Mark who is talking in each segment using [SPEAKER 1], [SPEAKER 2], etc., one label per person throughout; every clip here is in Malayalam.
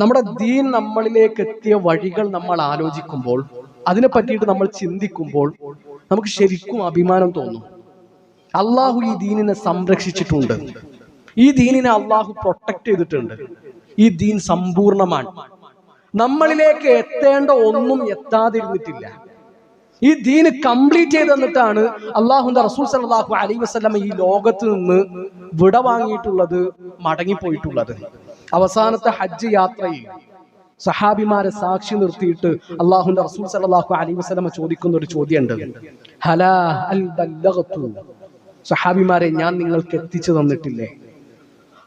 [SPEAKER 1] നമ്മുടെ ദീൻ നമ്മളിലേക്ക് എത്തിയ വഴികൾ നമ്മൾ ആലോചിക്കുമ്പോൾ, അതിനെ പറ്റിയിട്ട് നമ്മൾ ചിന്തിക്കുമ്പോൾ നമുക്ക് ശരിക്കും അഭിമാനം തോന്നും. അള്ളാഹു ഈ ദീനിനെ സംരക്ഷിച്ചിട്ടുണ്ട്, ഈ ദീനിനെ അള്ളാഹു പ്രൊട്ടക്ട് ചെയ്തിട്ടുണ്ട്. ഈ ദീൻ സമ്പൂർണമാണ്. നമ്മളിലേക്ക് എത്തേണ്ട ഒന്നും എത്താതിരുന്നിട്ടില്ല. ഈ ദീന് കംപ്ലീറ്റ് ചെയ്ത് തന്നിട്ടാണ് അള്ളാഹുന്റെ റസൂൽ സല്ലല്ലാഹു അലൈഹി വസല്ലം ഈ ലോകത്ത് നിന്ന് വിട വാങ്ങിയിട്ടുള്ളത്, മടങ്ങിപ്പോയിട്ടുള്ളത്. അവസാനത്തെ ഹജ്ജ് യാത്രയിൽ സഹാബിമാരെ സാക്ഷി നിർത്തിയിട്ട് അള്ളാഹുന്റെ റസൂൽ സല്ലല്ലാഹു അലൈഹി വസല്ലം ചോദിക്കുന്ന ഒരു ചോദ്യമുണ്ട്. ഹലാ അൽ ബല്ലഗ്തു, സഹാബിമാരെ ഞാൻ നിങ്ങൾക്ക് എത്തിച്ചു തന്നിട്ടില്ലേ?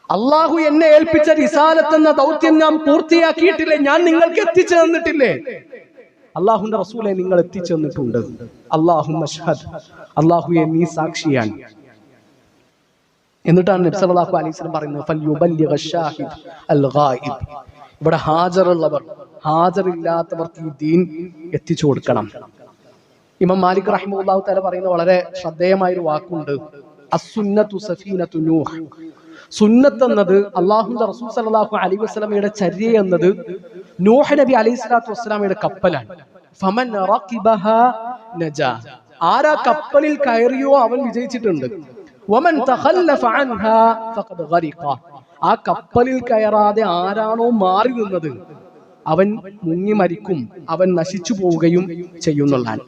[SPEAKER 1] അള്ളാഹു എന്നെ ഏൽപ്പിച്ച റിസാലത്ത് എന്ന ദൗത്യം ഞാൻ പൂർത്തിയാക്കിയിട്ടില്ലേ? ഞാൻ നിങ്ങൾക്ക് എത്തിച്ചു തന്നിട്ടില്ലേ? അള്ളാഹുന്റെ റസൂലെ നിങ്ങൾ എത്തിച്ചു തന്നിട്ടുണ്ട്. അല്ലാഹുമ്മ ഷ്ഹദ്, അള്ളാഹുവേ നീ സാക്ഷിയാണ്. എന്നിട്ടാണ് നബി സല്ലല്ലാഹു അലൈഹി വസല്ലം പറയുന്നത്, ഫൽയുബല്ലിഗ ഷാഹിദ് അൽ ഗായിബ്. ഇവിടെ ഹാജറുള്ളവർ, ഹാജറില്ലാത്തവർക്ക് ഈ ദീൻ എത്തിച്ചു കൊടുക്കണം. ഇമാം മാലിക് റഹിമഹുല്ലാഹു തആല പറയുന്ന വളരെ ശ്രദ്ധേയമായ ഒരു വാക്കുണ്ട്, അസ്സുന്നത്തു സഫീനത്തു നൂഹ്. സുന്നത്ത് എന്നത്, അള്ളാഹുന്റെ റസൂൽ സല്ലല്ലാഹു അലൈഹി വസല്ലമയുടെ ചര്യ എന്നത് നൂഹ് നബി അലൈഹി സ്വലാത്തു വസ്സലാമയുടെ കപ്പലാണ്. ഫമൻ റഖിബഹാ നജാ, ആരാ കപ്പലിൽ കയറിയോ അവൻ വിജയിച്ചിട്ടുണ്ട്. വമൻ തഖല്ലഫ അൻഹാ ഫഖദ് ഗരിഖ, ആ കപ്പലിൽ കയറാതെ ആരാണോ മാറി നിന്നത് അവൻ മുങ്ങി മരിക്കും, അവൻ നശിച്ചു പോവുകയും ചെയ്യുന്നതാണ്.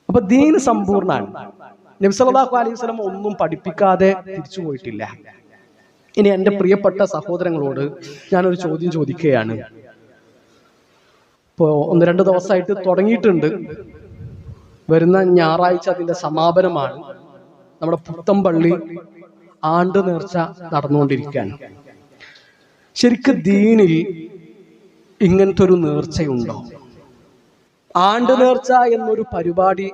[SPEAKER 1] അപ്പൊ ദീൻ സമ്പൂർണ്ണാണ്. നബി സല്ലല്ലാഹു അലൈഹി വസല്ലം ഒന്നും പഠിപ്പിക്കാതെ തിരിച്ചു പോയിട്ടില്ല. ഇനി എൻ്റെ പ്രിയപ്പെട്ട സഹോദരങ്ങളോട് ഞാനൊരു ചോദ്യം ചോദിക്കുകയാണ്. ഇപ്പോ 1-2 ദിവസമായിട്ട് തുടങ്ങിയിട്ടുണ്ട്. വരുന്ന ഞായറാഴ്ച അതിന്റെ സമാപനമാണ്. നമ്മുടെ പുത്തമ്പള്ളി ആണ്ട് നേർച്ച നടന്നുകൊണ്ടിരിക്കുകയാണ്. ശരിക്കും ദീനിൽ ഇങ്ങനത്തെ ഒരു നേർച്ചയുണ്ടോ? ആണ്ട് നേർച്ച എന്നൊരു പരിപാടി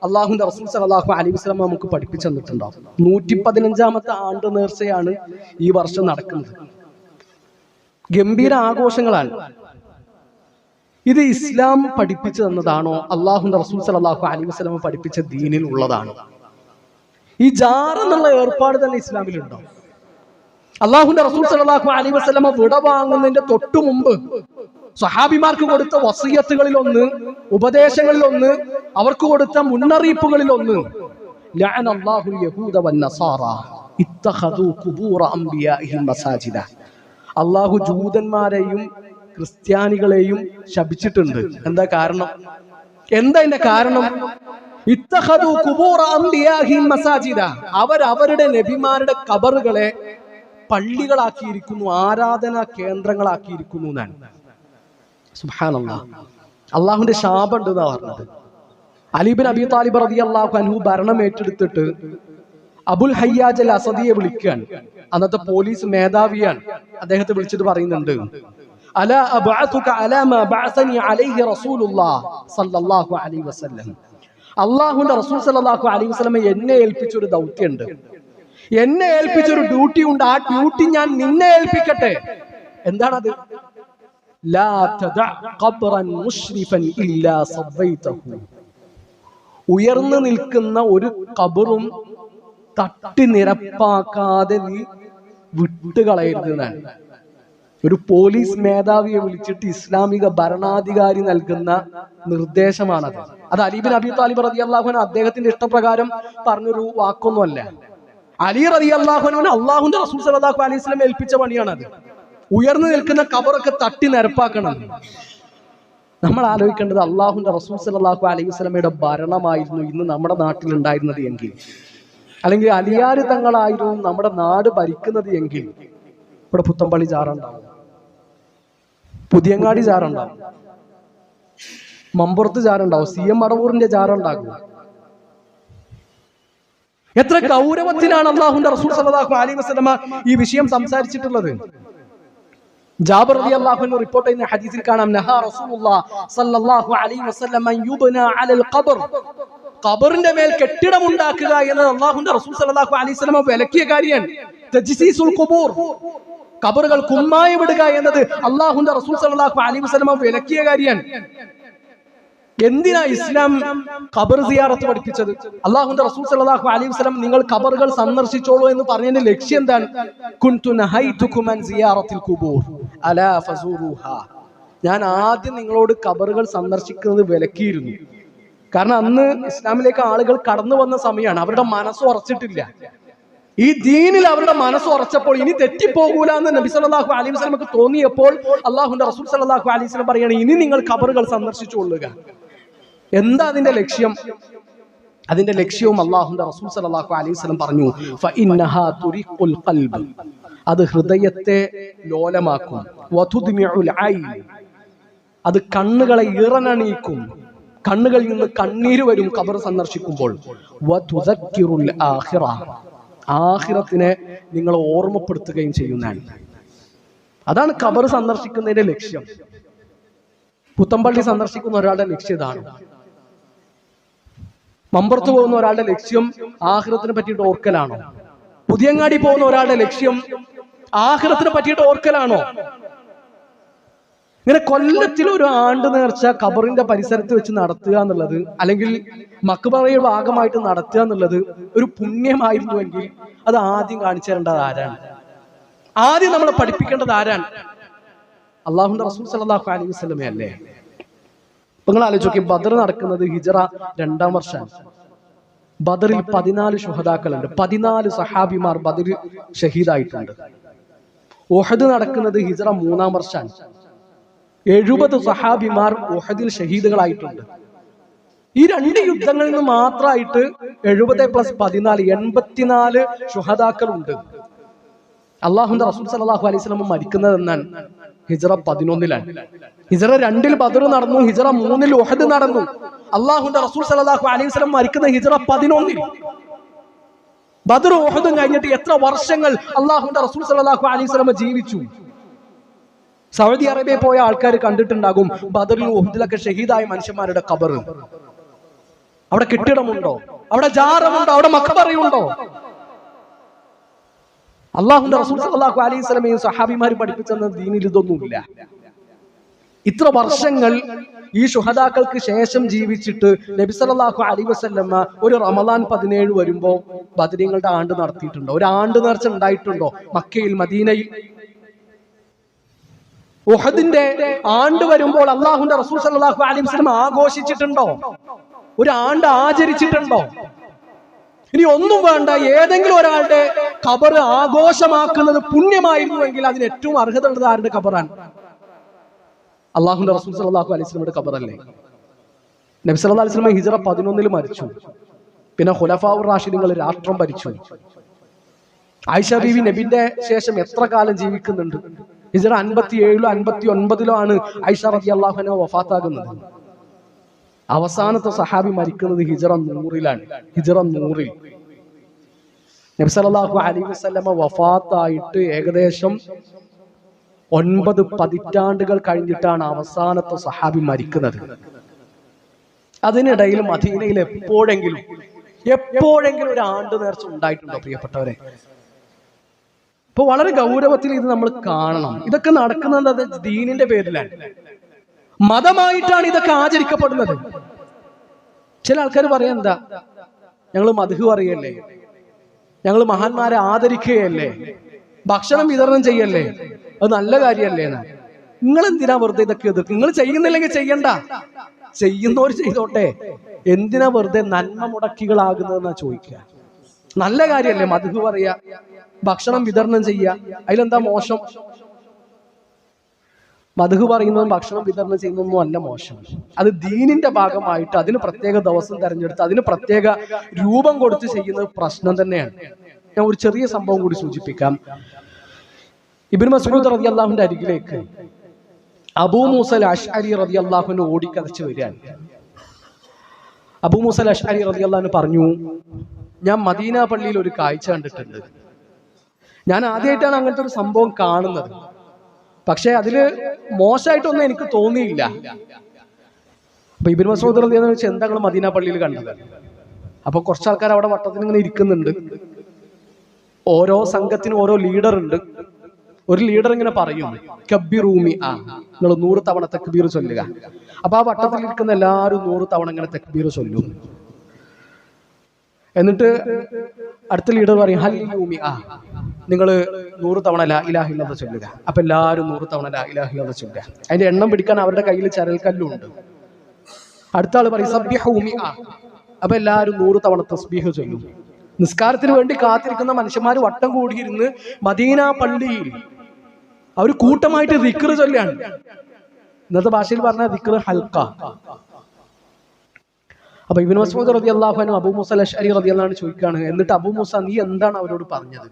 [SPEAKER 1] അള്ളാഹുന്റെ റസൂൽ സല്ലല്ലാഹു അലൈഹി വസല്ലം നമുക്ക് പഠിപ്പിച്ചു തന്നിട്ടുണ്ടാവും. 115ാമത്തെ ആണ്ട് നേർച്ചയാണ് ഈ വർഷം നടക്കുന്നത്. ഗംഭീര ആഘോഷങ്ങളാണ്. ഇത് ഇസ്ലാം പഠിപ്പിച്ചു തന്നതാണോ, അള്ളാഹുന്റെ റസൂൽ സല്ലല്ലാഹു അലൈഹി വസല്ലം പഠിപ്പിച്ച ദീനിൽ ഉള്ളതാണോ? ഈ ജാർ എന്നുള്ള ഏർപ്പാട് തന്നെ ഇസ്ലാമിലുണ്ടോ? അള്ളാഹുന്റെ റസൂൽ സല്ലല്ലാഹു അലൈഹി വസല്ലം വിട വാങ്ങുന്നതിന്റെ തൊട്ടു മുമ്പ് സ്വഹാബിമാർക്ക് കൊടുത്ത വസിയത്തുകളിൽ ഒന്ന്, ഉപദേശങ്ങളിൽ ഒന്ന്, അവർക്ക് കൊടുത്ത മുന്നറിയിപ്പുകളിൽ ഒന്ന്, ലഅനല്ലാഹുൽ യഹൂദ വന്നസാറ ഇത്തഖദു ഖുബൂറ അംബിയാഇഹിം മസാജിദ. അള്ളാഹു ജൂതന്മാരെയും ക്രിസ്ത്യാനികളെയും ശപിച്ചിട്ടുണ്ട്. എന്താ കാരണം? എന്താ ഇതിന്റെ കാരണം? ഇത്തഖദു ഖുബൂറ അംബിയാഇഹിം മസാജിദ, അവരവരുടെ നബിമാരുടെ ഖബറുകളെ പള്ളികളാക്കിയിരിക്കുന്നു, ആരാധനാ കേന്ദ്രങ്ങളാക്കിയിരിക്കുന്നു എന്നാണ്. സുബ്ഹാനല്ലാഹ്, അള്ളാഹുന്റെ ശാപം ഉണ്ട് എന്നാ പറഞ്ഞത്. അലി ഇബ്നു അബീ ത്വാലിബ് റളിയല്ലാഹു അൻഹു ഭരണം ഏറ്റെടുത്തിട്ട് അബുൽ ഹയ്യാജ് അൽ അസദിയെ വിളിക്കുകയാണ്. അന്നത്തെ പോലീസ് മേധാവിയാണ്. അദ്ദേഹത്തെ വിളിച്ചിട്ട് പറയുന്നുണ്ട്, അലാ അബ്അതുക അലാ മാ ബഅസനി അലൈഹി റസൂലുള്ളാഹ് സല്ലല്ലാഹു അലൈഹി വസല്ലം. അള്ളാഹുന്റെ റസൂൽ സല്ലല്ലാഹു അലൈഹി വസല്ലം എന്നെ ഏൽപ്പിച്ച ഒരു ദൗത്യമുണ്ട്, എന്നെ ഏൽപ്പിച്ച ഒരു ഡ്യൂട്ടി ഉണ്ട്. ആ ഡ്യൂട്ടി ഞാൻ നിന്നെ ഏൽപ്പിക്കട്ടെ. എന്താണത്? ലാ തദഅ ഖബ്റൻ മുശ്രിഫൻ ഇല്ലാ സവൈതഹു. ഉയർന്നു നിൽക്കുന്ന ഒരു ഖബറും തട്ടി നിരപ്പാക്കാതെ നീ വിട്ടുകളയരുത് എന്നാണ്. ഒരു പോലീസ് മേധാവിയെ വിളിച്ചിട്ട് ഇസ്ലാമിക ഭരണാധികാരി നൽകുന്ന നിർദ്ദേശമാണത്. അത് അലി ഇബ്നു അബീ ത്വാലിബ് റളിയല്ലാഹു അൻഹു അദ്ദേഹത്തിന്റെ ഇഷ്ടപ്രകാരം പറഞ്ഞൊരു വാക്കൊന്നുമല്ല. അലി റളിയല്ലാഹു അൻഹു അള്ളാഹുന്റെ റസൂൽ സല്ലല്ലാഹു അലൈഹി വസല്ലം ഏൽപ്പിച്ച പണിയാണത്. ഉയർന്നു നിൽക്കുന്ന ഖബറൊക്കെ തട്ടി നിരപ്പാക്കണം. നമ്മൾ ആലോചിക്കേണ്ടത്, അള്ളാഹുന്റെ റസൂൽ സല്ലല്ലാഹു അലൈഹി വസല്ലമയുടെ ഭരണമായിരുന്നു ഇന്ന് നമ്മുടെ നാട്ടിൽ ഉണ്ടായിരുന്നത് എങ്കിൽ, അല്ലെങ്കിൽ അലിയാർ തങ്ങളായിരുന്നു നമ്മുടെ നാട് ഭരിക്കുന്നത് എങ്കിൽ, ഇവിടെ പുത്തമ്പള്ളി ജാറുണ്ടാവും, പുതിയങ്ങാടി ജാറുണ്ടാവും, മമ്പുറത്ത് ജാറുണ്ടാവും, CM മടവൂറിന്റെ ജാറുണ്ടാകും. എത്ര ഗൗരവത്തിലാണ് അള്ളാഹുന്റെ റസൂൽ സല്ലല്ലാഹു അലൈഹി വസല്ലമ ഈ വിഷയം സംസാരിച്ചിട്ടുള്ളത്. ജാബിർ റളിയല്ലാഹു അൻഹു റിപ്പോർട്ട് ചെയ്യുന്ന ഹദീസിൽ കാണാം, നഹാ റസൂലുള്ളാഹി സ്വല്ലല്ലാഹു അലൈഹി വസല്ലം യുബ്നാ അലൽ ഖബർ, ഖബറിന്റെ മേൽ കെട്ടിടം ഉണ്ടാക്കുക എന്നത് അല്ലാഹുവിന്റെ റസൂൽ സ്വല്ലല്ലാഹു അലൈഹി വസല്ലം വിലക്കിയ കാര്യമാണ്. തജ്സീസുൽ ഖുബൂർ, ഖബറുകൾ കുമ്മായി വിടുക എന്നത് അല്ലാഹുവിന്റെ റസൂൽ സ്വല്ലല്ലാഹു അലൈഹി വസല്ലം വിലക്കിയ കാര്യമാണ്. എന്തിനാ ഇസ്ലാം ഖബർ സിയാറത്ത് പഠിപ്പിച്ചത്? അല്ലാഹുവിന്റെ റസൂൽ സല്ലല്ലാഹു അലൈഹി വസല്ലം നിങ്ങൾ ഖബറുകൾ സന്ദർശിച്ചോളൂ എന്ന് പറഞ്ഞതിന്റെ ലക്ഷ്യം എന്താണ്? കുൻതു നഹൈതുകും അൻ സിയാറത്തിൽ ഖുബൂർ അലാ ഫസൂറുഹാ. ഞാൻ ആദ്യം നിങ്ങളോട് ഖബറുകൾ സന്ദർശിക്കുന്നത് വിലക്കിയിരുന്നു. കാരണം അന്ന് ഇസ്ലാമിലേക്ക് ആളുകൾ കടന്നു വന്ന സമയമാണ്. അവരുടെ മനസ്സ് ഉറച്ചിട്ടില്ല. ഈ ദീനിൽ അവരുടെ മനസ്സ് ഉറച്ചപ്പോൾ ഇനി തെറ്റിപ്പോകൂല എന്ന് നബി സല്ലല്ലാഹു അലൈഹി വസല്ലമക്ക് തോന്നിയപ്പോൾ അല്ലാഹുവിന്റെ റസൂൽ സല്ലല്ലാഹു അലൈഹി വസല്ലം പറയാണ്, ഇനി നിങ്ങൾ ഖബറുകൾ സന്ദർശിച്ചുകൊള്ളുക. എന്താ അതിന്റെ ലക്ഷ്യം? അതിന്റെ ലക്ഷ്യവും അല്ലാഹുവിന്റെ റസൂൽ സല്ലല്ലാഹു അലൈഹി വസല്ലം പറഞ്ഞു, ഫഇന്നഹാ തുരിഖുൽ ഖൽബ്. അത് ഹൃദയത്തെ ലോലമാക്കും. വതുദ്മിഉൽ ഐൻ. അത് കണ്ണുകളെ ഇറനണിയിക്കും. കണ്ണുകളിൽ നിന്ന് കണ്ണീര് വരും ഖബർ സന്ദർശിക്കുമ്പോൾ. വതുദക്കിറുൽ ആഖിറ. ആഖിറത്തിനെ നിങ്ങൾ ഓർമ്മപ്പെടുത്തുകയും ചെയ്യുന്നതാണ്. അതാണ് ഖബർ സന്ദർശിക്കുന്നതിന്റെ ലക്ഷ്യം. പുത്തമ്പള്ളി സന്ദർശിക്കുന്ന ഒരാളുടെ ലക്ഷ്യം ഇതാണ്. മമ്പുറത്ത് പോകുന്ന ഒരാളുടെ ലക്ഷ്യം ആഖിറത്തിനെ പറ്റിയിട്ട് ഓർക്കലാണോ? പുതിയങ്ങാടി പോകുന്ന ഒരാളുടെ ലക്ഷ്യം ആഖിറത്തിനെ പറ്റിയിട്ട് ഓർക്കലാണോ? ഇങ്ങനെ കൊല്ലത്തിൽ ഒരു ആണ്ട് നേർച്ച ഖബറിന്റെ പരിസരത്ത് വെച്ച് നടത്തുക എന്നുള്ളത്, അല്ലെങ്കിൽ മക്ബറയുടെ ഭാഗമായിട്ട് നടത്തുക എന്നുള്ളത് ഒരു പുണ്യമായിരുന്നുവെങ്കിൽ അത് ആദ്യം കാണിച്ചു തരേണ്ടത് ആരാണ്? ആദ്യം നമ്മളെ പഠിപ്പിക്കേണ്ടത് ആരാണ്? അല്ലാഹുവിന്റെ റസൂൽ സല്ലല്ലാഹു അലൈഹി വസല്ലമയെ അല്ലേ? നിങ്ങൾ ആലോചിച്ച് നോക്കി, ബദർ നടക്കുന്നത് ഹിജറ 2-ാം വർഷമാണ്. ബദറിൽ 14 ശുഹദാക്കളുണ്ട്. 14 സഹാബിമാർ ബദറിൽ ഷഹീദായിട്ടുണ്ട്. ഉഹദ് നടക്കുന്നത് ഹിജറ 3-ാം വർഷമാണ്. 70 സഹാബിമാർ ഉഹദിൽ ഷഹീദുകളായിട്ടുണ്ട്. ഈ 2 യുദ്ധങ്ങളിൽ നിന്ന് മാത്രമായിട്ട് 70 + 14 84 ശുഹദാക്കളുണ്ട്. അല്ലാഹുവിന്റെ റസൂൽ സല്ലല്ലാഹു അലൈഹി വസല്ലം മരിക്കുന്നത് എന്നാണ് ഹിജറ 11-ലാണ്. ഹിജറ 2-ൽ ബദർ നടന്നു, ഹിജറ 3-ൽ ഉഹദ് നടന്നു. അല്ലാഹുവിന്റെ റസൂൽ സല്ലല്ലാഹു അലൈഹി വസല്ലം മരിക്കുന്ന ഹിജറ 11-ൽ. ബദർ ഉഹദും കഴിഞ്ഞിട്ട് എത്ര വർഷങ്ങൾ അല്ലാഹുവിന്റെ റസൂൽ സല്ലല്ലാഹു അലൈഹി വസല്ലം ജീവിച്ചു? സൗദി അറേബ്യയിൽ പോയ ആൾക്കാർ കണ്ടിട്ടുണ്ടാകും ബദറിലും ഉഹദിലൊക്കെ ഷഹീദായ മനുഷ്യന്മാരുടെ ഖബർ. അവിടെ കെട്ടിടമുണ്ടോ? അവിടെ ജാറമുണ്ടോ? അവിടെ മഖബറയുണ്ടോ? അല്ലാഹുവിന്റെ റസൂൽ സല്ലല്ലാഹു അലൈഹി വസല്ലമയും സഹാബിമാരും പഠിപ്പിച്ചെന്ന ദീനിൽ ഇതൊന്നുമില്ല. ഇത്ര വർഷങ്ങൾ ഈ ശുഹദാക്കൾക്ക് ശേഷം ജീവിച്ചിട്ട് നബി സല്ലല്ലാഹു അലൈഹി വസല്ലമ ഒരു റമദാൻ 17 വരുമ്പോ ബദരീങ്ങളുടെ ആണ്ട് നടത്തിയിട്ടുണ്ടോ? ഒരു ആണ്ട് നേർച്ച ഉണ്ടായിട്ടുണ്ടോ മക്കയിൽ, മദീനയിൽ? ഉഹദിന്റെ ആണ്ട് വരുമ്പോൾ അല്ലാഹുവിന്റെ റസൂൽ സല്ലല്ലാഹു അലൈഹി വസല്ലം ആഘോഷിച്ചിട്ടുണ്ടോ? ഒരു ആണ്ട് ആചരിച്ചിട്ടുണ്ടോ? ഇനി ഒന്നും വേണ്ട, ഏതെങ്കിലും ഒരാളുടെ ഖബർ ആഘോഷമാക്കുന്നത് പുണ്യമായിരുന്നുവെങ്കിൽ അതിന് ഏറ്റവും അർഹത ഉള്ളത് ആരുടെ ഖബറാണ്? അല്ലാഹുവിന്റെ റസൂൽ സല്ലല്ലാഹു അലൈഹി വസല്ലമയുടെ ഖബറല്ലേ? നബി സല്ലല്ലാഹു അലൈഹി വസല്ലം ഹിജറ 11-ൽ മരിച്ചു. പിന്നെ ഖുലഫാഉർ റാഷിദീങ്ങൾ രാഷ്ട്രം ഭരിച്ചു. ആയിഷ ബീവി നബിന്റെ ശേഷം എത്ര കാലം ജീവിക്കുന്നുണ്ട്? ഹിജറ 57-ലോ 59-ലോ ആണ് ആയിഷ റളിയല്ലാഹു അൻഹ വഫാത്താകുന്നത്. അവസാനത്തെ സഹാബി മരിക്കുന്നത് ഹിജറ 100-ലാണ്. ഹിജറ 100-ൽ നബി സല്ലല്ലാഹു അലൈഹി വസല്ലമ വഫാത്തായിട്ട് ഏകദേശം 9 പതിറ്റാണ്ടുകൾ കഴിഞ്ഞിട്ടാണ് അവസാനത്തെ സഹാബി മരിക്കുന്നത്. അതിനിടയിൽ മദീനയിൽ എപ്പോഴെങ്കിലും ഒരു ആണ്ട് നേർച്ച ഉണ്ടായിട്ടുണ്ടോ പ്രിയപ്പെട്ടവരെ? ഇപ്പൊ വളരെ ഗൗരവത്തിൽ ഇത് നമ്മൾ കാണണം. ഇതൊക്കെ നടക്കുന്നത് ദീനിന്റെ പേരിലാണ്, മതമായിട്ടാണ് ഇതൊക്കെ ആചരിക്കപ്പെടുന്നത്. ചില ആൾക്കാർ പറയാൻ എന്താ, ഞങ്ങൾ മദ്ഹ് പറയല്ലേ, ഞങ്ങൾ മഹാന്മാരെ ആദരിക്കുകയല്ലേ, ഭക്ഷണം വിതരണം ചെയ്യല്ലേ, അത് നല്ല കാര്യമല്ലേ എന്ന്. നിങ്ങൾ എന്തിനാ വെറുതെ ഇതൊക്കെ എതിർക്കും? നിങ്ങൾ ചെയ്യുന്നില്ലെങ്കിൽ ചെയ്യണ്ട, ചെയ്യുന്നവർ ചെയ്തോട്ടെ. എന്തിനാ വെറുതെ നന്മ മുടക്കികളാകുന്നതെന്നാ ചോദിക്കുക. നല്ല കാര്യമല്ലേ മദ്ഹ് പറയാ, ഭക്ഷണം വിതരണം ചെയ്യുക, അതിലെന്താ മോശം? മദ്ഹ് പറയുന്നതും ഭക്ഷണം വിതരണം ചെയ്യുന്നതൊന്നും അല്ല മോശം. അത് ദീനിന്റെ ഭാഗമായിട്ട് അതിന് പ്രത്യേക ദിവസം തെരഞ്ഞെടുത്ത് അതിന് പ്രത്യേക രൂപം കൊടുത്ത് ചെയ്യുന്നത് പ്രശ്നം തന്നെയാണ്. ഞാൻ ഒരു ചെറിയ സംഭവം കൂടി സൂചിപ്പിക്കാം. ഇബ്നു മസ്ഊദ് റളിയല്ലാഹുവിന്റെ അരികിലേക്ക് അബൂ മൂസ അശ്അരി റളിയല്ലാഹു അൻഹു ഓടിക്കതച്ച് വരികയാണ്. അബൂ മൂസ അശ്അരി റളിയല്ലാഹു അൻഹു പറഞ്ഞു, ഞാൻ മദീന പള്ളിയിൽ ഒരു കാഴ്ച കണ്ടിട്ടുണ്ട്. ഞാൻ ആദ്യമായിട്ടാണ് അങ്ങനത്തെ ഒരു സംഭവം കാണുന്നത്. പക്ഷെ അതില് മോശമായിട്ടൊന്നും എനിക്ക് തോന്നിയില്ല. അപ്പൊ ഇബ്നു മസ്ഊദ് റളിയല്ലാഹു അൻഹു എന്താ നിങ്ങൾ മദീന പള്ളിയിൽ കണ്ടത്? അപ്പൊ കുറച്ച് ആൾക്കാർ അവിടെ വട്ടത്തിൽ ഇങ്ങനെ ഇരിക്കുന്നുണ്ട്. ഓരോ സംഘത്തിനും ഓരോ ലീഡർ ഉണ്ട്. ഒരു ലീഡർ ഇങ്ങനെ പറയും, കബ്ബിറൂമി ആ, നിങ്ങൾ 100 തവണ തക്ബീർ ചൊല്ലുക. അപ്പൊ ആ വട്ടത്തിലിരിക്കുന്ന എല്ലാവരും 100 തവണ ഇങ്ങനെ തക്ബീർ ചൊല്ലും. എന്നിട്ട് അടുത്ത ലീഡർ പറയും, ഹല്ലൂമി ആ, നിങ്ങൾ 100 തവണ ലാ ഇലാഹ ഇല്ലല്ലാഹ് ചൊല്ലുക. അപ്പൊ എല്ലാവരും 100 തവണ ലാ ഇലാഹ ഇല്ലല്ലാഹ് ചൊല്ലുക. അതിന്റെ എണ്ണം പിടിക്കാൻ അവരുടെ കയ്യിൽ ചരൽക്കല്ലുണ്ട്. അടുത്ത ആള് പറയും സബ്ബിഹൂമി ആ, അപ്പൊ എല്ലാവരും 100 തവണ തസ്ബീഹ് ചൊല്ലും. നിസ്കാരത്തിന് വേണ്ടി കാത്തിരിക്കുന്ന മനുഷ്യന്മാർ വട്ടം കൂടിയിരുന്ന് മദീന പള്ളിയിൽ അവർ കൂട്ടമായിട്ട് ദിക്ർ ചൊല്ലാണ്. ഇന്നത്തെ ഭാഷയിൽ പറഞ്ഞ ദിക്ർ ഹൽക്ക. അപ്പൊ ഇബ്നു മസ്ഊദ് റളിയല്ലാഹു അൻഹു അബൂ മൂസ അശ്അരി റളിയല്ലാഹു അൻഹു ചോദിക്കുകയാണ്, എന്നിട്ട് അബൂ മൂസ നീ എന്താണ് അവരോട് പറഞ്ഞത്?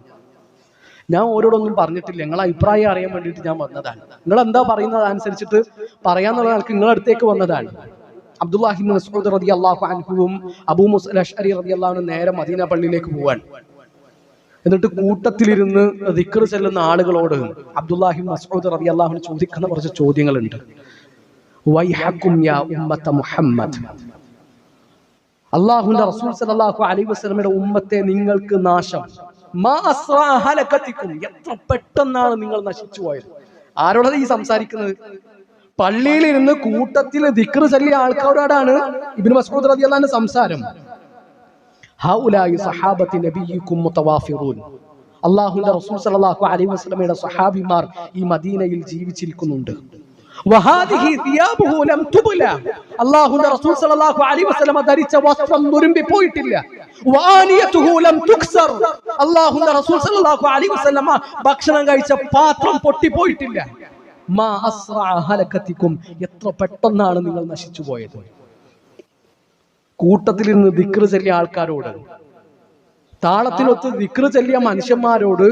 [SPEAKER 1] ഞാൻ ഓരോടൊന്നും പറഞ്ഞിട്ടില്ല, നിങ്ങളെ അഭിപ്രായം അറിയാൻ വേണ്ടിയിട്ട് ഞാൻ വന്നതാണ്. നിങ്ങൾ എന്താ പറയുന്നത് അനുസരിച്ചിട്ട് പറയാന്നുള്ള ആൾക്ക് നിങ്ങളുടെ അടുത്തേക്ക് വന്നതാണ്. അബ്ദുല്ലാഹി ഇബ്നു മസ്ഊദ് റളിയല്ലാഹു അൻഹുവും അബൂ മൂസ അശ്അരി റളിയല്ലാഹു അൻഹു നേരെ മദീന പള്ളിയിലേക്ക് പോവാൻ. എന്നിട്ട് കൂട്ടത്തിലിരുന്ന് ദിക്ർ ചെല്ലുന്ന ആളുകളോട് അബ്ദുല്ലാഹി ഇബ്നു മസ്ഊദ് റളിയല്ലാഹു അൻഹു ചോദിക്കുന്ന കുറച്ച് ചോദ്യങ്ങളുണ്ട്. വൈഹക്കും യാ ഉമ്മത മുഹമ്മദ്, അല്ലാഹുവിന്റെ റസൂൽ സല്ലല്ലാഹു അലൈഹി വസല്ലമയുടെ ഉമ്മത്തെ നിങ്ങൾക്ക് നാശം. മാ അസ്റാ ഹലകതികും, എത്ര പെട്ടെന്നാണ് നിങ്ങൾ നശിച്ചു പോയത്. ആരോടാണ് ഈ സംസാരിക്കുന്നത്? പള്ളിയിൽ ഇരുന്ന് കൂട്ടത്തിൽ ദിക്ർ ചൊല്ലിയ ആൾക്കാരോടാണ് ഇബ്നു മസ്ഊദ് റളിയല്ലാഹു അൻഹു സംസാരം. ഹൗലായി സഹാബത്തി നബിയിക്കും മുതവാഫിറൂൻ, അല്ലാഹുവിന്റെ റസൂൽ സല്ലല്ലാഹു അലൈഹി വസല്ലമയുടെ സഹാബിമാർ ഈ മദീനയിൽ ജീവിച്ചിരിക്കുന്നുണ്ട്. വഹാദിഹി സിയാബുഹു ലം തുബ്ല, അല്ലാഹുവിന്റെ റസൂൽ സല്ലല്ലാഹു അലൈഹി വസല്ലമ ധരിച്ച വസ്ത്രം നുരുമ്പി പോയിട്ടില്ല. വആനിയതുഹു ലം തുക്സർ, അല്ലാഹുവിന്റെ റസൂൽ സല്ലല്ലാഹു അലൈഹി വസല്ലമ ഭക്ഷണം കഴിച്ച പാത്രം പൊട്ടിപ്പോയിട്ടില്ല. മാ അസ്റാ ഹലകതികും, എത്ര പെട്ടെന്നാണ് നിങ്ങൾ നശിച്ചു പോയത്. കൂട്ടത്തിലിരുന്ന് ദിക്ർ ചൊല്ലിയ ആൾക്കാരോട്, താളത്തിനൊത്ത് ദിക്ർ ചൊല്ലിയ മനുഷ്യന്മാരോട്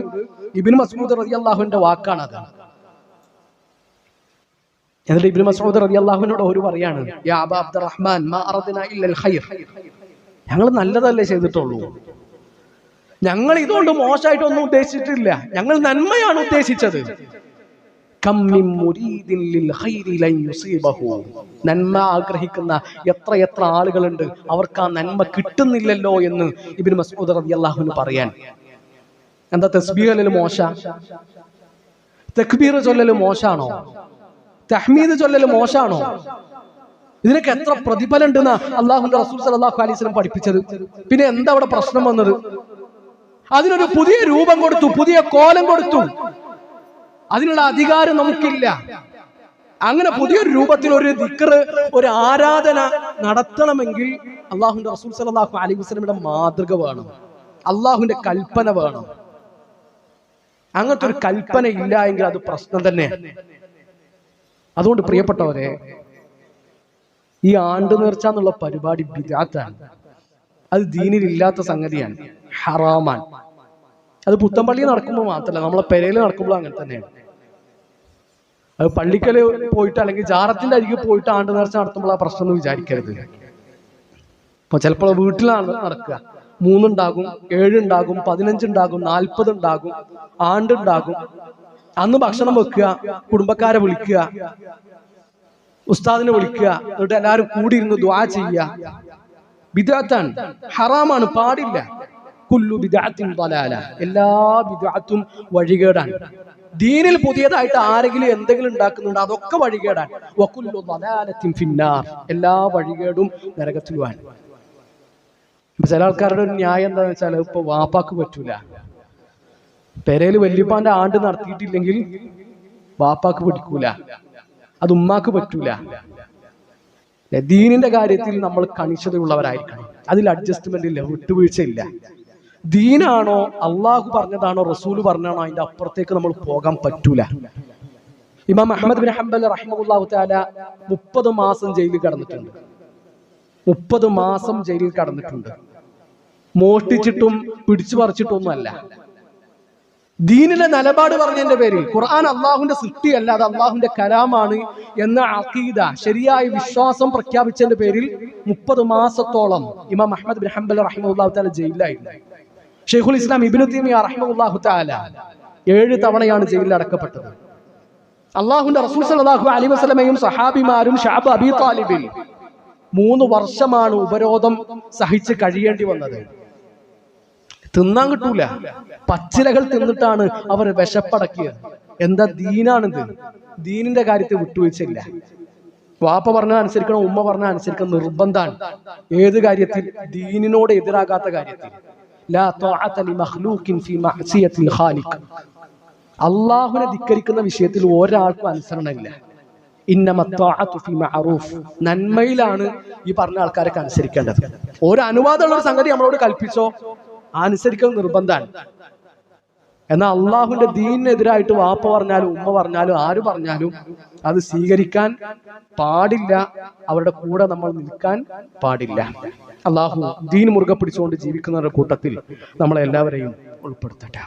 [SPEAKER 1] ഇബ്നു മസ്ഊദ് റളിയല്ലാഹുവിന്റെ വാക്കാണത്. എന്നിട്ട് ഇബ്നു മസ്ഊദ് റളിയല്ലാഹുവിനോട് ഒരു പറയാണ്, യാ അബാ അബ്ദുറഹ്മാൻ മാ അറദ്നാ ഇല്ലൽ ഖൈർ, ഞങ്ങൾ നല്ലതല്ലേ ചെയ്തിട്ടുള്ളൂ, ഞങ്ങൾ ഇതുകൊണ്ട് മോശമായിട്ടൊന്നും ഉദ്ദേശിച്ചിട്ടില്ല, ഞങ്ങൾ നന്മയാണ് ഉദ്ദേശിച്ചത്. നന്മ ആഗ്രഹിക്കുന്ന എത്ര ആളുകളുണ്ട്, അവർക്ക് ആ നന്മ കിട്ടുന്നില്ലല്ലോ എന്ന് ഇബ്നു മസ്ഊദ് റളിയല്ലാഹു അൻഹു പറയാൻ. എന്താ തസ്ബീഹ് ചൊല്ലൽ മോശ? തക്ബീർ ചൊല്ലൽ മോശാണോ? തഹ്മീദ് ചൊല്ലൽ മോശാണോ? ഇതിനൊക്കെ എത്ര പ്രതിഫലം ഉണ്ടെന്നാ അല്ലാഹുവിന്റെ റസൂൽ സല്ലല്ലാഹു അലൈഹി വസല്ലം പഠിപ്പിച്ചത്. പിന്നെ എന്താ അവിടെ പ്രശ്നം വന്നത്? അതിനൊരു പുതിയ രൂപം കൊടുത്തു, പുതിയ കോലം കൊടുത്തു. അതിനുള്ള അധികാരം നമുക്കില്ല. അങ്ങനെ പുതിയൊരു രൂപത്തിൽ ഒരു ദിക്ർ, ഒരു ആരാധന നടത്തണമെങ്കിൽ അല്ലാഹുവിന്റെ റസൂൽ സല്ലല്ലാഹു അലൈഹി വസല്ലമയുടെ മാതൃക വേണം, അല്ലാഹുവിന്റെ കൽപ്പന വേണം. അങ്ങനത്തെ ഒരു കൽപ്പന ഇല്ല എങ്കിൽ അത് പ്രശ്നം തന്നെയാണ്. അതുകൊണ്ട് പ്രിയപ്പെട്ടവരെ, ഈ ആണ്ട് നേർച്ച എന്നുള്ള പരിപാടി ബിദ്അത്താണ്. അത് ദീനിൽ ഇല്ലാത്ത സംഗതിയാണ്, ഹറാമാണ്. അത് പുത്തൻപള്ളി നടക്കുമ്പോൾ മാത്രമല്ല, നമ്മളെ പെരയിൽ നടക്കുമ്പോൾ അങ്ങനെ തന്നെയാണ്. അത് പള്ളിക്കല് പോയിട്ട് അല്ലെങ്കിൽ ജാറത്തിന്റെ അരികെ പോയിട്ട് ആണ്ട് നേർച്ച നടത്തുമ്പോൾ ആ പ്രശ്നം എന്ന് വിചാരിക്കരുത്. ഇപ്പൊ ചിലപ്പോൾ വീട്ടിലാണ് നടക്കുക, 3 ഉണ്ടാകും, 7 ഉണ്ടാകും, 15 ഉണ്ടാകും, 40 ഉണ്ടാകും, ആണ്ടുണ്ടാകും. അന്ന് ഭക്ഷണം വെക്കുക, കുടുംബക്കാരെ വിളിക്കുക, ഉസ്താദിനെ വിളിക്കുക, എന്നിട്ട് എല്ലാവരും കൂടി ഇരുന്ന് ദുആ ചെയ്യുക. ബിദ്അത്താണ്, ഹറാമാണ്, പാടില്ല. കുല്ലു ബിദ്അത്തിൻ ളലാല, എല്ലാ ബിദ്അത്തും വഴികേടാണ്. ദീനിൽ പുതിയതായിട്ട് ആരെങ്കിലും എന്തെങ്കിലും ഉണ്ടാക്കുന്നുണ്ട്, അതൊക്കെ വഴികേടാണ്. വകുല്ലു ളലാലത്തിൻ ഫിന്നാർ, എല്ലാ വഴികേടും നരകത്തിലുമാണ്. ചില ആൾക്കാരുടെ ഒരു ന്യായം എന്താണെന്ന് വെച്ചാൽ, ഇപ്പൊ വാപ്പാക്ക് പറ്റൂല, പെരയിൽ വല്യപ്പാന്റെ ആണ്ട് നടത്തിയിട്ടില്ലെങ്കിൽ വാപ്പാക്ക് പിടിക്കൂല, അത് ഉമ്മാക്ക് പറ്റൂല. ദീനിന്റെ കാര്യത്തിൽ നമ്മൾ കണിശതയുള്ളവരായിരിക്കണം. അതിൽ അഡ്ജസ്റ്റ്മെന്റ് ഇല്ല, വിട്ടുവീഴ്ചയില്ല. ദീനാണോ, അള്ളാഹു പറഞ്ഞതാണോ, റസൂല് പറഞ്ഞാണോ, അതിന്റെ അപ്പുറത്തേക്ക് നമ്മൾ പോകാൻ പറ്റൂല. ഇമാം അഹ്മദ് ബിൻ ഹംബൽ റഹിമഹുല്ലാഹു തആല 30 മാസം ജയിലിൽ കടന്നിട്ടുണ്ട്. 30 മാസം ജയിലിൽ കടന്നിട്ടുണ്ട്. മോഷ്ടിച്ചിട്ടും പിടിച്ചു പറിച്ചിട്ടൊന്നും അല്ല. ദീനിലെ നിലപാട് പറഞ്ഞതിന്റെ പേരിൽ, ഖുർആൻ അള്ളാഹുവിന്റെ സൃഷ്ടിയല്ല, അത് അള്ളാഹുവിന്റെ കലാമാണ് എന്ന അഖീദ, ശരിയായ വിശ്വാസം പ്രഖ്യാപിച്ചതിന്റെ പേരിൽ 30 മാസത്തോളം ഇമാം അഹ്മദ് ബിൻ ഹംബൽ റഹിമഹുല്ലാഹു തആല ജയിലിലായിരുന്നു. ഷെയ്ഖുൽ ഇസ്ലാം ഇബ്നു തൈമിയ്യ റഹിമഹുല്ലാഹു തആല 7 തവണയാണ് ജയിലിൽ അടക്കപ്പെട്ടത്. അള്ളാഹുവിന്റെ റസൂൽ സല്ലല്ലാഹു അലൈഹി വസല്ലമയും സഹാബിമാരും ശഅബ് അബീ താലിബിൽ 3 വർഷമാണ് ഉപരോധം സഹിച്ച് കഴിയേണ്ടി വന്നത്. തിന്നാൻ കിട്ടൂല, പച്ചിലകൾ തിന്നിട്ടാണ് അവർ വിശപ്പടക്കിയത്. എന്താ ദീനാണിത്. ദീനിന്റെ കാര്യത്തിൽ വിട്ടുവീഴ്ചയില്ല. വാപ്പ പറഞ്ഞാൽ അനുസരിക്കണം, ഉമ്മ പറഞ്ഞാൽ അനുസരിക്കണം, നിർബന്ധമാണ്. ഏത് കാര്യത്തിൽ? ദീനിനോട് എതിരാകാത്ത കാര്യത്തിൽ. ലാ ത്വാഅത ലിമഖ്ലൂഖിൻ ഫീ മഅസിയത്തിൽ ഖാലിഖ്. അല്ലാഹുവിനെ ധിക്കരിക്കുന്ന വിഷയത്തിൽ ഒരാൾക്കും അനുസരണമില്ല. ഇന്നമ ത്വാഅതു ഫീ മഅറൂഫ്. നന്മയിലാണ് ഈ പറഞ്ഞ ആൾക്കാരൊക്കെ അനുസരിക്കേണ്ടത്. ഒരു അനുവാദമുള്ള ഒരു സംഗതി നമ്മളോട് കൽപ്പിച്ചോ, അനുസരിക്കൽ നിർബന്ധമാണ്. എന്നാൽ അള്ളാഹുവിന്റെ ദീനിനെതിരായിട്ട് വാപ്പ പറഞ്ഞാലും ഉമ്മ പറഞ്ഞാലും ആര് പറഞ്ഞാലും അത് സ്വീകരിക്കാൻ പാടില്ല. അവരുടെ കൂടെ നമ്മൾ നിൽക്കാൻ പാടില്ല. അള്ളാഹു ദീൻ മുറുകെ പിടിച്ചുകൊണ്ട് ജീവിക്കുന്നവരുടെ കൂട്ടത്തിൽ നമ്മളെല്ലാവരെയും ഉൾപ്പെടുത്തട്ടെ.